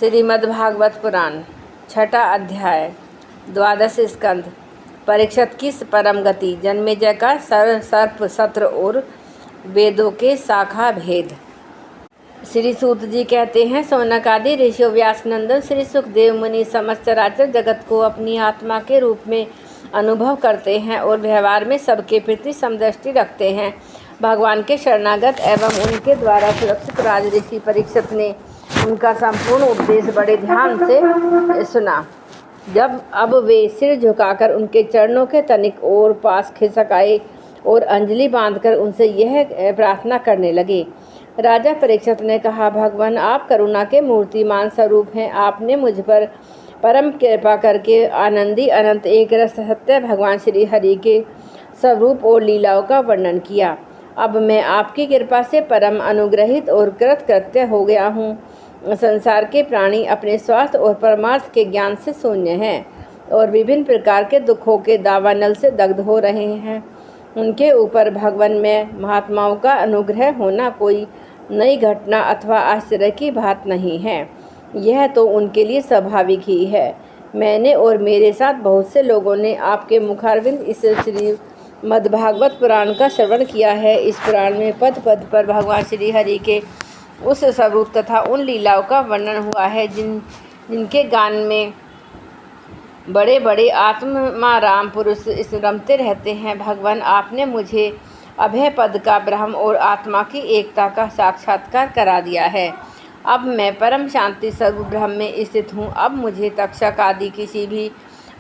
श्रीमद्भागवत पुराण छठा अध्याय द्वादश स्कंध। परीक्षित की परम गति, जन्मेजय का सर्प सत्र और वेदों के शाखा भेद। श्री सूत जी कहते हैं, सौनक आदि ऋषियों, व्यासनंदन श्री सुखदेव मुनि समस्त चराचर जगत को अपनी आत्मा के रूप में अनुभव करते हैं और व्यवहार में सबके प्रति समदृष्टि रखते हैं। भगवान के शरणागत एवं उनके द्वारा सुरक्षित राज ऋषि परीक्षित ने उनका संपूर्ण उपदेश बड़े ध्यान से सुना। अब वे सिर झुकाकर उनके चरणों के तनिक और पास खिसक आए और अंजलि बांधकर उनसे यह प्रार्थना करने लगे। राजा परीक्षित ने कहा, भगवान, आप करुणा के मूर्तिमान स्वरूप हैं। आपने मुझ पर परम कृपा करके आनंदी अनंत एक रस सत्य भगवान श्री हरि के स्वरूप और लीलाओं का वर्णन किया। अब मैं आपकी कृपा से परम अनुग्रहित और कृतकृत्य हो गया हूँ। संसार के प्राणी अपने स्वास्थ्य और परमार्थ के ज्ञान से शून्य हैं और विभिन्न प्रकार के दुखों के दावानल से दग्ध हो रहे हैं। उनके ऊपर भगवान में महात्माओं का अनुग्रह होना कोई नई घटना अथवा आश्चर्य की बात नहीं है। यह तो उनके लिए स्वाभाविक ही है। मैंने और मेरे साथ बहुत से लोगों ने आपके मुखारविंद इस श्रीमद्भागवत पुराण का श्रवण किया है। इस पुराण में पद पद पर भगवान श्री हरि के उस स्वरूप तथा उन लीलाओं का वर्णन हुआ है जिनके गान में बड़े बड़े आत्माराम पुरुष रमते रहते हैं। भगवान, आपने मुझे अभय पद का ब्रह्म और आत्मा की एकता का साक्षात्कार करा दिया है। अब मैं परम शांति स्वरूप ब्रह्म में स्थित हूँ। अब मुझे तक्षक आदि किसी भी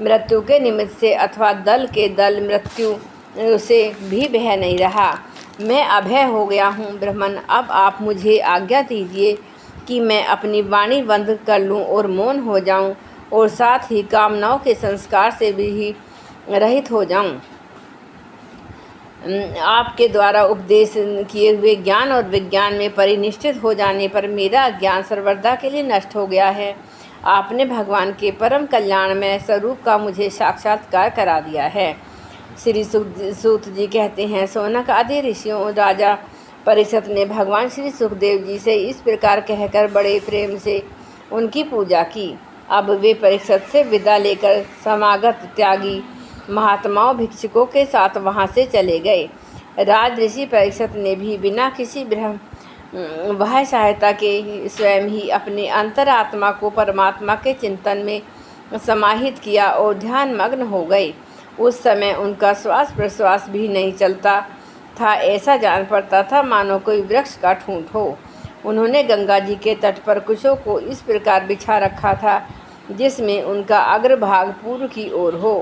मृत्यु के निमित्त से अथवा दल के दल मृत्यु से भी भय नहीं रहा। मैं अभय हो गया हूँ। ब्रह्मन, अब आप मुझे आज्ञा दीजिए कि मैं अपनी वाणी बंद कर लूँ और मौन हो जाऊँ और साथ ही कामनाओं के संस्कार से भी रहित हो जाऊँ। आपके द्वारा उपदेश किए हुए ज्ञान और विज्ञान में परिनिष्ठित हो जाने पर मेरा ज्ञान सर्वदा के लिए नष्ट हो गया है। आपने भगवान के परम कल्याणमय स्वरूप का मुझे साक्षात्कार करा दिया है। श्री सूत जी कहते हैं, सौनक आदि ऋषियों राजा परीक्षित ने भगवान श्री सुखदेव जी से इस प्रकार कहकर बड़े प्रेम से उनकी पूजा की। अब वे परीक्षित से विदा लेकर समागत त्यागी महात्माओं भिक्षुकों के साथ वहां से चले गए। राज ऋषि परीक्षित ने भी बिना किसी बाह्य सहायता के स्वयं ही अपने अंतरात्मा को परमात्मा के चिंतन में समाहित किया और ध्यान मग्न हो गए। उस समय उनका श्वास प्रश्वास भी नहीं चलता था। ऐसा जान पड़ता था मानो कोई वृक्ष का ठूंठ हो। उन्होंने गंगा जी के तट पर कुशों को इस प्रकार बिछा रखा था जिसमें उनका अग्रभाग पूर्व की ओर हो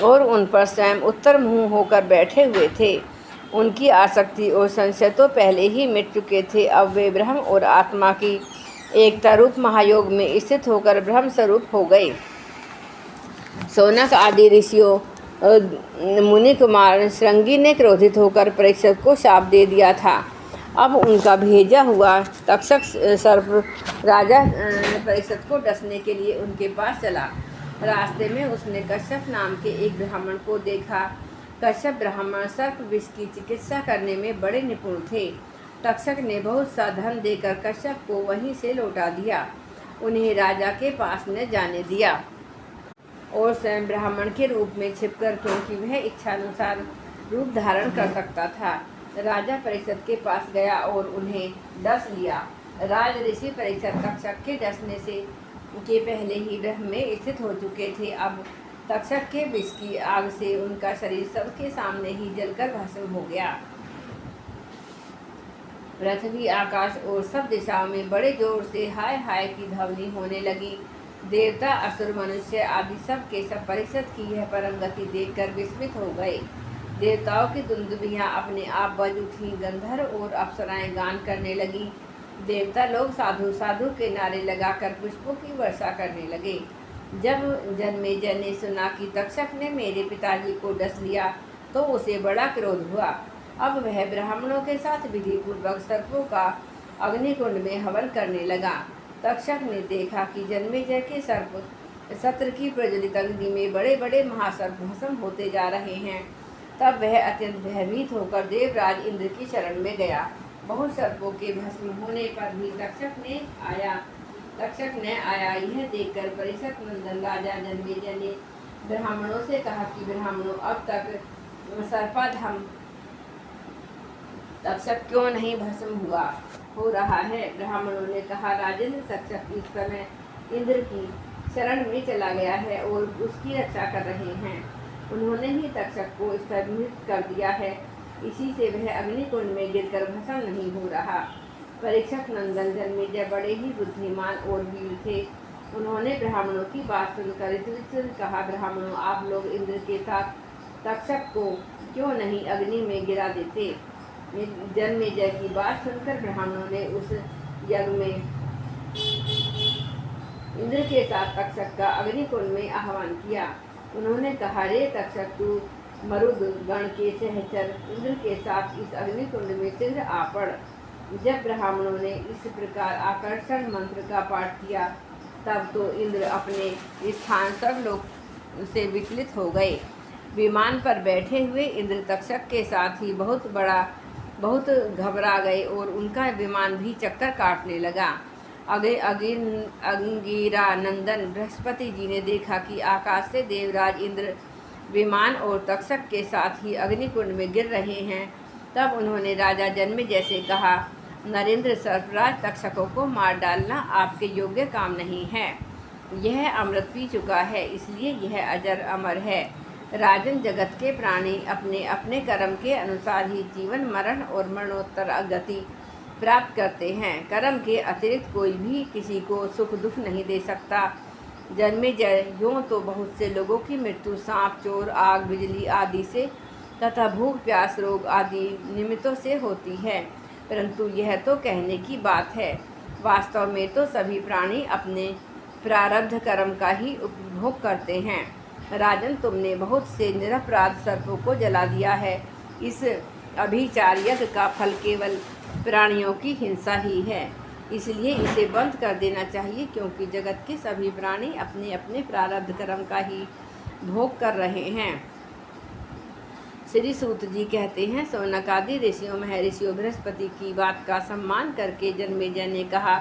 और उन पर स्वयं उत्तर मुँह होकर बैठे हुए थे। उनकी आसक्ति और संशय तो पहले ही मिट चुके थे। अब वे ब्रह्म और आत्मा की एकता रूप महायोग में स्थित होकर ब्रह्म स्वरूप हो गए। सौनक आदि ऋषियों मुनि कुमार श्रृंगी ने क्रोधित होकर परीक्षित को शाप दे दिया था। अब उनका भेजा हुआ तक्षक सर्प राजा परीक्षित को डसने के लिए उनके पास चला। रास्ते में उसने कश्यप नाम के एक ब्राह्मण को देखा। कश्यप ब्राह्मण सर्प विष की चिकित्सा करने में बड़े निपुण थे। तक्षक ने बहुत सा धन देकर कश्यप को वहीं से लौटा दिया। उन्हें राजा के पास न जाने दिया और स्वयं ब्राह्मण के रूप में छिपकर, क्योंकि वह इच्छानुसार रूप धारण कर सकता था, राजा परीक्षित के पास गया और उन्हें डस लिया। राज ऋषि परीक्षित तक्षक के डसने से के पहले ही ब्रह्म में स्थित हो चुके थे। अब तक्षक के विष की आग से उनका शरीर सबके सामने ही जलकर भस्म हो गया। पृथ्वी, आकाश और सब दिशाओं में बड़े जोर से हाय हाय की ध्वनि होने लगी। देवता, असुर, मनुष्य आदि सब के सब परीक्षित की यह परम गति देखकर विस्मित हो गए। देवताओं की दुंदुभियां अपने आप बज उठी। गंधर्व और अप्सराएं गान करने लगी। देवता लोग साधु साधु के नारे लगाकर पुष्पों की वर्षा करने लगे। जब जन्मेजय ने सुना कि तक्षक ने मेरे पिताजी को डस लिया तो उसे बड़ा क्रोध हुआ। अब वह ब्राह्मणों के साथ विधि पूर्वक सर्पों का अग्निकुंड में हवन करने लगा। तक्षक ने देखा कि जन्मेजय के सर्प सत्र की प्रज्वलित अग्नि में बड़े बड़े महासर्प भस्म होते जा रहे हैं। तब वह अत्यंत भयभीत होकर देवराज इंद्र की शरण में गया। बहुत सर्पों के भस्म होने पर भी तक्षक तक्षक ने आया यह देखकर परीक्षक नंदन राजा जन्मेजय ने ब्राह्मणों से कहा कि ब्राह्मणों, अब तक सर्पाधाम तक्षक क्यों नहीं भस्म हो रहा है। ब्राह्मणों ने कहा, राजेंद्र, तक्षक इस समय इंद्र की शरण में चला गया है और उसकी रक्षा कर रहे हैं। उन्होंने ही तक्षक को स्तंभित कर दिया है, इसी से वह अग्निकुंड में गिरकर भस्म नहीं हो रहा। परीक्षक नंदन जन्मेजय बड़े ही बुद्धिमान और वीर थे। उन्होंने ब्राह्मणों की बात सुनकर इस कहा, ब्राह्मणों, आप लोग इंद्र के साथ तक्षक को क्यों नहीं अग्नि में गिरा देते। जन्मेजय की बात सुनकर ब्राह्मणों ने उस यज्ञ में इंद्र के साथ तक्षक का अग्निकुंड में आह्वान किया। उन्होंने कहा, रे तक्षक, तू मरुद गण के सहचर इंद्र के साथ इस अग्निकुंड में शीघ्र आ पड़। जब ब्राह्मणों ने इस प्रकार आकर्षण मंत्र का पाठ किया, तब तो इंद्र अपने स्थान सर्वलोक से विचलित हो गए। विमान पर बैठे हुए इंद्र तक्षक के साथ ही बहुत घबरा गए और उनका विमान भी चक्कर काटने लगा। अंगिरा नंदन बृहस्पति जी ने देखा कि आकाश से देवराज इंद्र विमान और तक्षक के साथ ही अग्निकुंड में गिर रहे हैं। तब उन्होंने राजा जन्मेजय से कहा, नरेंद्र, सर्पराज तक्षकों को मार डालना आपके योग्य काम नहीं है। यह अमृत पी चुका है, इसलिए यह अजर अमर है। राजन, जगत के प्राणी अपने अपने कर्म के अनुसार ही जीवन मरण और मरणोत्तर गति प्राप्त करते हैं। कर्म के अतिरिक्त कोई भी किसी को सुख दुख नहीं दे सकता। जन्मेजय, यूँ तो बहुत से लोगों की मृत्यु सांप, चोर, आग, बिजली आदि से तथा भूख, प्यास, रोग आदि निमित्तों से होती है, परंतु यह तो कहने की बात है। वास्तव में तो सभी प्राणी अपने प्रारब्ध कर्म का ही उपभोग करते हैं। राजन, तुमने बहुत से निरपराध सर्पों को जला दिया है। इस अभिचार यज्ञ का फल केवल प्राणियों की हिंसा ही है, इसलिए इसे बंद कर देना चाहिए, क्योंकि जगत के सभी प्राणी अपने अपने प्रारब्ध कर्म का ही भोग कर रहे हैं। श्री सूत जी कहते हैं, सौनक आदि ऋषियों महर्षियों बृहस्पति की बात का सम्मान करके जन्मेजय ने कहा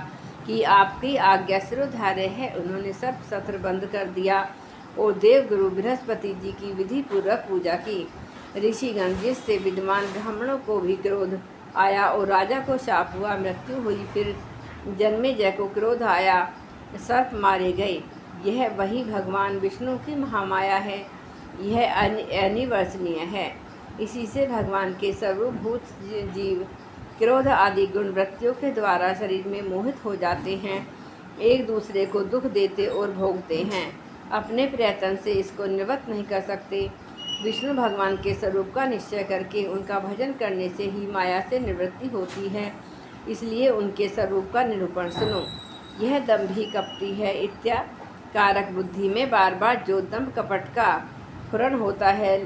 कि आपकी आज्ञा शिरोधार्य है। उन्होंने सर्प सत्र बंद कर दिया और देवगुरु बृहस्पति जी की विधि पूर्वक पूजा की। ऋषिगण, जिससे विद्वान ब्राह्मणों को भी क्रोध आया और राजा को शाप हुआ, मृत्यु हुई, फिर जन्मेजय को क्रोध आया, सर्प मारे गए। यह वही भगवान विष्णु की महामाया है। यह अनिवर्चनीय है। इसी से भगवान के सर्वभूत जीव क्रोध आदि गुण वृत्तियों के द्वारा शरीर में मोहित हो जाते हैं, एक दूसरे को दुख देते और भोगते हैं। अपने प्रयत्न से इसको निवृत्त नहीं कर सकते। विष्णु भगवान के स्वरूप का निश्चय करके उनका भजन करने से ही माया से निवृत्ति होती है, इसलिए उनके स्वरूप का निरूपण सुनो। यह दंभी कपटी है इत्याकारक बुद्धि में बार बार जो दंभ कपट का स्फुरण होता है,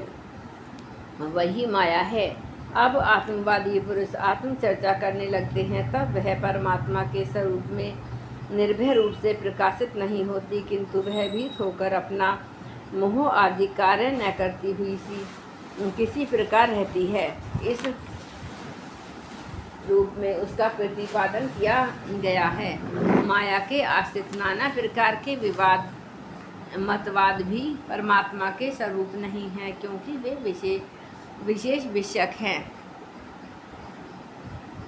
वही माया है। अब आत्मवादी पुरुष आत्मचर्चा करने लगते हैं, तब वह परमात्मा के स्वरूप में निर्भय रूप से प्रकाशित नहीं होती, किंतु भयभीत होकर अपना मोह आदि कार्य न करती हुई सी किसी प्रकार रहती है। इस रूप में उसका प्रतिपादन किया गया है। माया के आश्रित नाना प्रकार के विवाद मतवाद भी परमात्मा के स्वरूप नहीं है, क्योंकि वे विशेष विषयक हैं।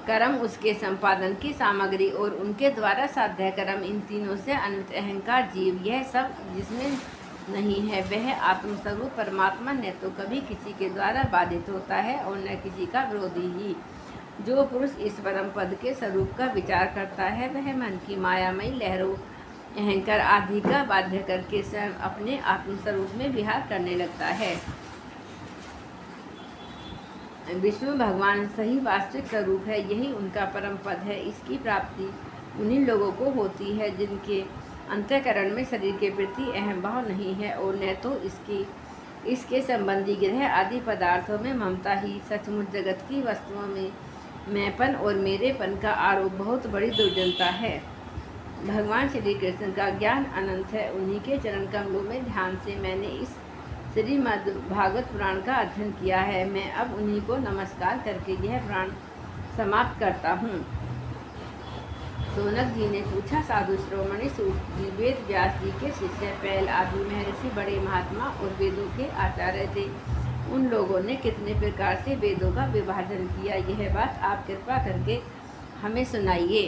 कर्म, उसके संपादन की सामग्री और उनके द्वारा साध्य कर्म, इन तीनों से अनंत अहंकार जीव, यह सब जिसमें नहीं है, वह आत्मस्वरूप परमात्मा न तो कभी किसी के द्वारा बाधित होता है और न किसी का विरोधी ही। जो पुरुष इस परम पद के स्वरूप का विचार करता है, वह मन की मायामयी लहरों, अहंकार आदि का बाध्य करके स्वयं अपने आत्मस्वरूप में विहार करने लगता है। विष्णु भगवान सही वास्तविक स्वरूप है, यही उनका परम पद है। इसकी प्राप्ति उन्हीं लोगों को होती है जिनके अंतःकरण में शरीर के प्रति अहम भाव नहीं है और न तो इसके संबंधी ग्रह आदि पदार्थों में ममता ही। सचमुच जगत की वस्तुओं में मैंपन और मेरेपन का आरोप बहुत बड़ी दुर्जनता है। भगवान श्री कृष्ण का ज्ञान अनंत है। उन्हीं के चरण कमलों में ध्यान से मैंने इस श्रीमद् भागवत पुराण का अध्ययन किया है। मैं अब उन्हीं को नमस्कार करके यह पुराण समाप्त करता हूँ। शौनक जी ने पूछा, साधु शिरोमणि सूत जी वेद व्यास जी के शिष्य पैल आदि महर्षि बड़े महात्मा और वेदों के आचार्य थे। उन लोगों ने कितने प्रकार से वेदों का विभाजन किया, यह बात आप कृपा करके हमें सुनाइए।